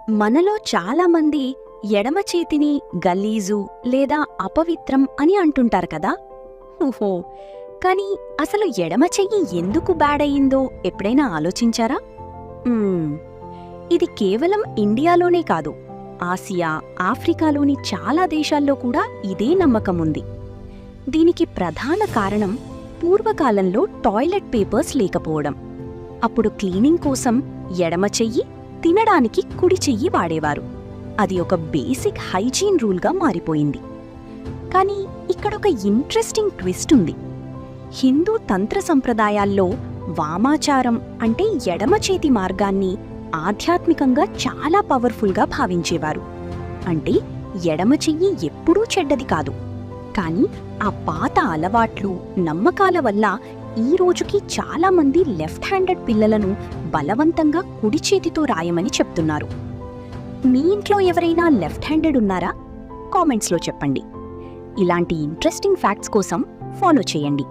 మనలో చాలామంది ఎడమ చేతిని గలీజు లేదా అపవిత్రం అని అంటుంటారు కదా. ఓహో, కానీ అసలు ఎడమ చెయ్యి ఎందుకు బ్యాడ్ అయ్యిందో ఎప్పుడైనా ఆలోచించారా? ఇది కేవలం ఇండియాలోనే కాదు, ఆసియా, ఆఫ్రికాలోని చాలా దేశాల్లో కూడా ఇదే నమ్మకముంది. దీనికి ప్రధాన కారణం పూర్వకాలంలో టాయిలెట్ పేపర్స్ లేకపోవడం. అప్పుడు క్లీనింగ్ కోసం ఎడమ చెయ్యి, తినడానికి కుడి చెయ్యి వాడేవారు. అది ఒక బేసిక్ హైజీన్ రూల్గా మారిపోయింది. కానీ ఇక్కడొక ఇంట్రెస్టింగ్ ట్విస్ట్ ఉంది. హిందూ తంత్ర సంప్రదాయాల్లో వామాచారం అంటే ఎడమ చేతి మార్గాన్ని ఆధ్యాత్మికంగా చాలా పవర్ఫుల్గా భావించేవారు. అంటే ఎడమ చెయ్యి ఎప్పుడూ చెడ్డది కాదు, కానీ ఆ పాత అలవాట్లు, నమ్మకాల వల్ల ఈ రోజుకి చాలామంది లెఫ్ట్ హ్యాండెడ్ పిల్లలను బలవంతంగా కుడి చేతితో రాయమని చెప్తున్నారు. మీ ఇంట్లో ఎవరైనా లెఫ్ట్ హ్యాండెడ్ ఉన్నారా? కామెంట్స్లో చెప్పండి. ఇలాంటి ఇంట్రెస్టింగ్ ఫ్యాక్ట్స్ కోసం ఫాలో చేయండి.